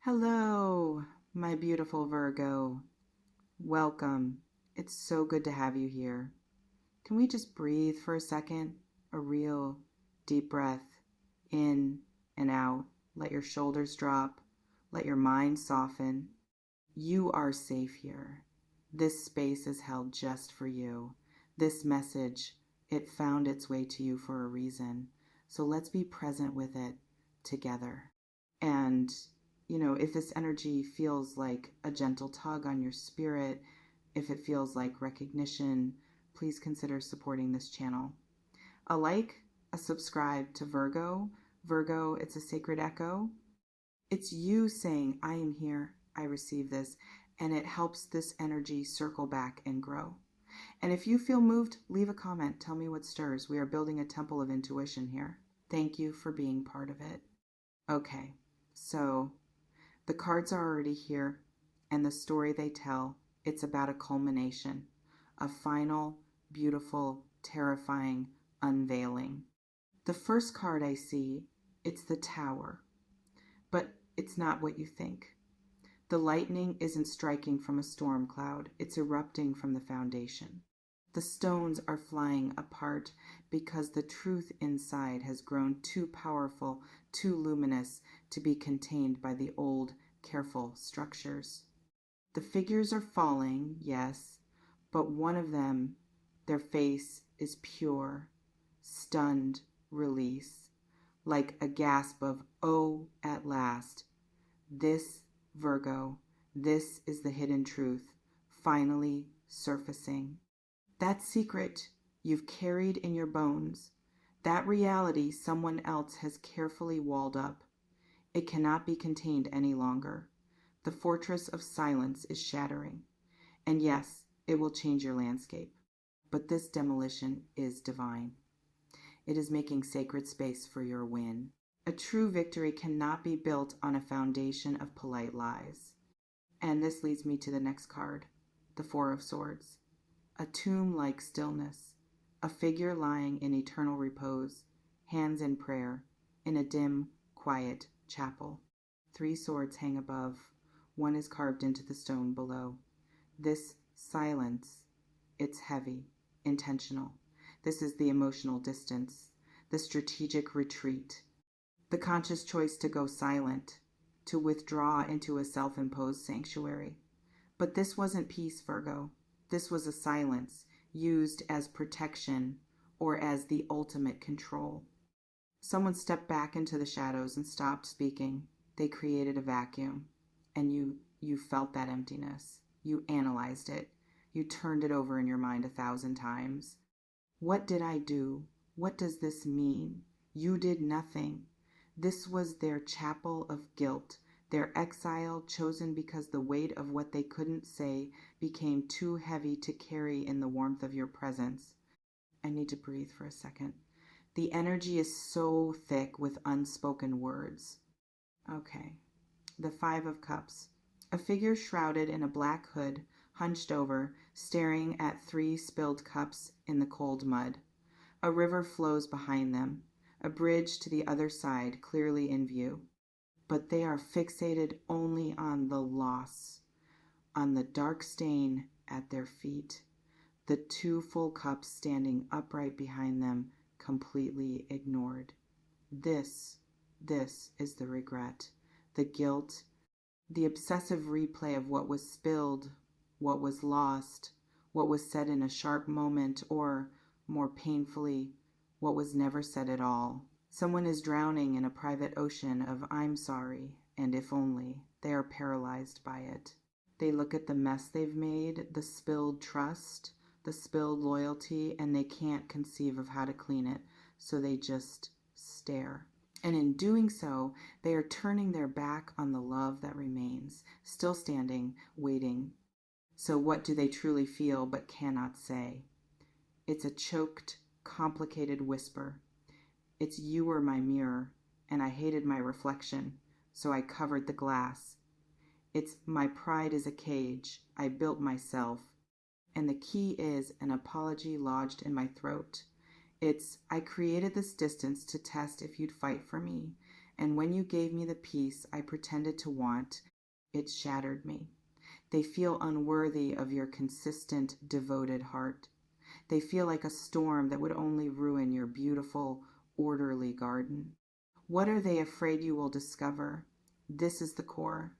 Hello, my beautiful Virgo. Welcome. It's so good to have you here. Can we just breathe for a second? A real deep breath in and out. Let your shoulders drop. Let your mind soften. You are safe here. This space is held just for you. This message, it found its way to you for a reason. So let's be present with it together. And if this energy feels like a gentle tug on your spirit, if it feels like recognition, please consider supporting this channel. A like, a subscribe to Virgo. Virgo, it's a sacred echo. It's you saying, I am here, I receive this, and it helps this energy circle back and grow. And if you feel moved, leave a comment. Tell me what stirs. We are building a temple of intuition here. Thank you for being part of it. Okay, so the cards are already here, and the story they tell, it's about a culmination, a final, beautiful, terrifying unveiling. The first card I see, it's the Tower, but it's not what you think. The lightning isn't striking from a storm cloud, it's erupting from the foundation. The stones are flying apart because the truth inside has grown too powerful, too luminous to be contained by the old, careful structures. The figures are falling, yes, but one of them, their face is pure, stunned release, like a gasp of, oh, at last. This, Virgo, this is the hidden truth, finally surfacing. That secret you've carried in your bones, that reality someone else has carefully walled up, it cannot be contained any longer. The fortress of silence is shattering. And yes, it will change your landscape. But this demolition is divine. It is making sacred space for your win. A true victory cannot be built on a foundation of polite lies. And this leads me to the next card, the Four of Swords. A tomb-like stillness, a figure lying in eternal repose, hands in prayer, in a dim, quiet chapel. 3 swords hang above. One is carved into the stone below. This silence, it's heavy, intentional. This is the emotional distance, the strategic retreat, the conscious choice to go silent, to withdraw into a self-imposed sanctuary. But this wasn't peace, Virgo. This was a silence used as protection or as the ultimate control. Someone stepped back into the shadows and stopped speaking. They created a vacuum, and you felt that emptiness. You analyzed it. You turned it over in your mind 1,000 times. What did I do? What does this mean? You did nothing. This was their chapel of guilt, their exile chosen because the weight of what they couldn't say became too heavy to carry in the warmth of your presence. I need to breathe for a second. The energy is so thick with unspoken words. Okay, the 5 of Cups. A figure shrouded in a black hood, hunched over, staring at 3 spilled cups in the cold mud. A river flows behind them, a bridge to the other side clearly in view. But they are fixated only on the loss, on the dark stain at their feet, the 2 full cups standing upright behind them, completely ignored. This is the regret, the guilt, the obsessive replay of what was spilled, what was lost, what was said in a sharp moment, or, more painfully, what was never said at all. Someone is drowning in a private ocean of I'm sorry, and if only. They are paralyzed by it. They look at the mess they've made, the spilled trust, the spilled loyalty, and they can't conceive of how to clean it, so they just stare. And in doing so, they are turning their back on the love that remains, still standing, waiting. So what do they truly feel but cannot say? It's a choked, complicated whisper. It's you were my mirror, and I hated my reflection, so I covered the glass. It's my pride is a cage, I built myself, and the key is an apology lodged in my throat. It's, I created this distance to test if you'd fight for me, And when you gave me the peace I pretended to want, it shattered me. They feel unworthy of your consistent, devoted heart. They feel like a storm that would only ruin your beautiful, orderly garden. What are they afraid you will discover? This is the core.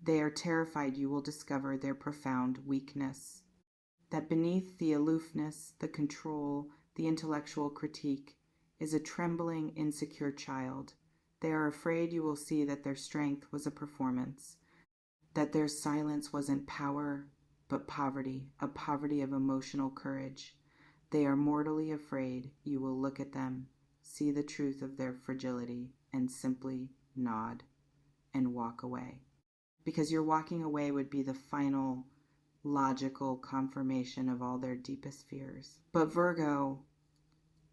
They are terrified you will discover their profound weakness. That beneath the aloofness, the control, the intellectual critique, is a trembling, insecure child. They are afraid you will see that their strength was a performance, that their silence wasn't power, but poverty, a poverty of emotional courage. They are mortally afraid you will look at them, see the truth of their fragility, and simply nod and walk away. Because your walking away would be the final logical confirmation of all their deepest fears. But Virgo,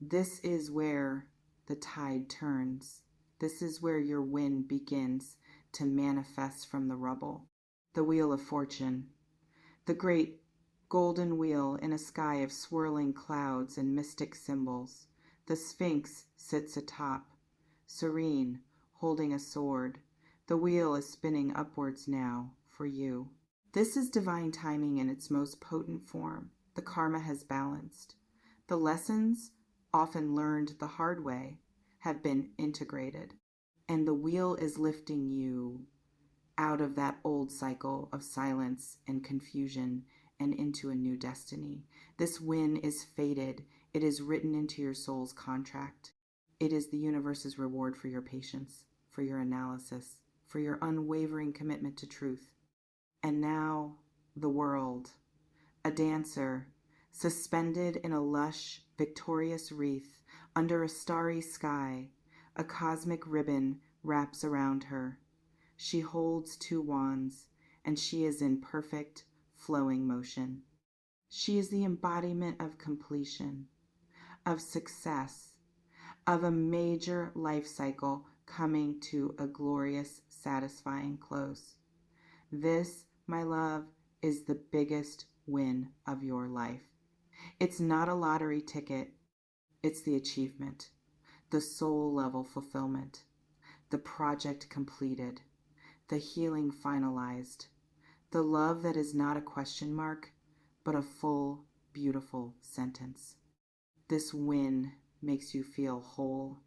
this is where the tide turns. This is where your win begins to manifest from the rubble. The wheel of fortune, the great golden wheel in a sky of swirling clouds and mystic symbols. The Sphinx sits atop, serene, holding a sword. The wheel is spinning upwards now for you. This is divine timing in its most potent form. The karma has balanced. The lessons, often learned the hard way, have been integrated. And the wheel is lifting you out of that old cycle of silence and confusion and into a new destiny. This win is fated. It is written into your soul's contract. It is the universe's reward for your patience, for your analysis, for your unwavering commitment to truth. And now, the world, a dancer, suspended in a lush, victorious wreath under a starry sky, a cosmic ribbon wraps around her. She holds two wands, and she is in perfect, flowing motion. She is the embodiment of completion, of success, of a major life cycle coming to a glorious, satisfying close. This, my love, is the biggest win of your life. It's not a lottery ticket. It's the achievement, the soul-level fulfillment, the project completed, the healing finalized, the love that is not a question mark, but a full, beautiful sentence. This win makes you feel whole,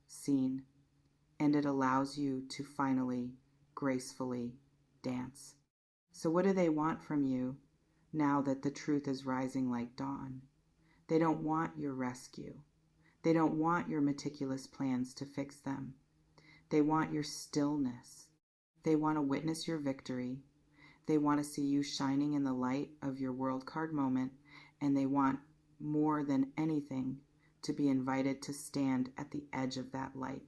seen, and it allows you to finally, gracefully dance. So what do they want from you now that the truth is rising like dawn? They don't want your rescue. They don't want your meticulous plans to fix them. They want your stillness. They want to witness your victory. They want to see you shining in the light of your world card moment, and they want, more than anything, to be invited to stand at the edge of that light.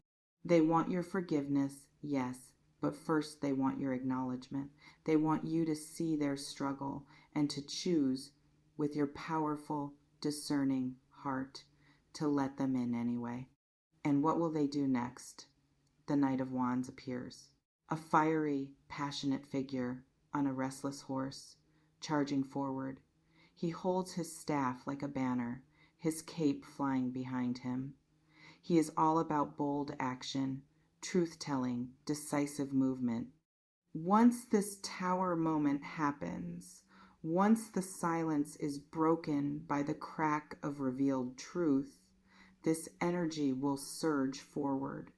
They want your forgiveness, yes, but first they want your acknowledgement. They want you to see their struggle and to choose, with your powerful, discerning heart, to let them in anyway. And what will they do next? The Knight of Wands appears. A fiery, passionate figure on a restless horse, charging forward. He holds his staff like a banner, his cape flying behind him. He is all about bold action, truth-telling, decisive movement. Once this tower moment happens, once the silence is broken by the crack of revealed truth, this energy will surge forward.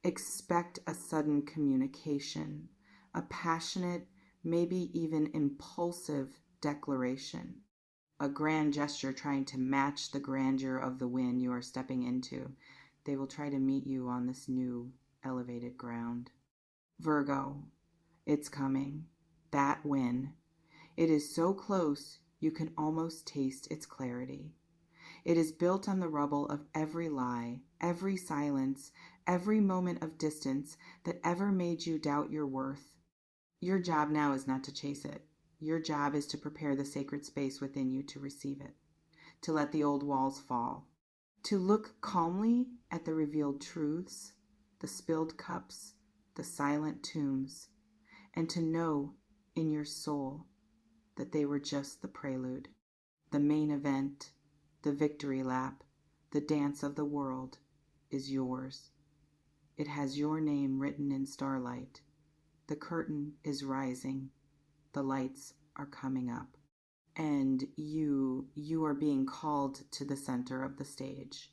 Expect a sudden communication, a passionate, maybe even impulsive declaration, a grand gesture trying to match the grandeur of the win you are stepping into. They will try to meet you on this new, elevated ground. Virgo, it's coming. That win. It is so close you can almost taste its clarity. It is built on the rubble of every lie, every silence, every moment of distance that ever made you doubt your worth. Your job now is not to chase it. Your job is to prepare the sacred space within you to receive it, to let the old walls fall, to look calmly at the revealed truths, the spilled cups, the silent tombs, and to know in your soul that they were just the prelude. The main event, the victory lap, the dance of the world is yours. It has your name written in starlight. The curtain is rising. The lights are coming up. And you are being called to the center of the stage.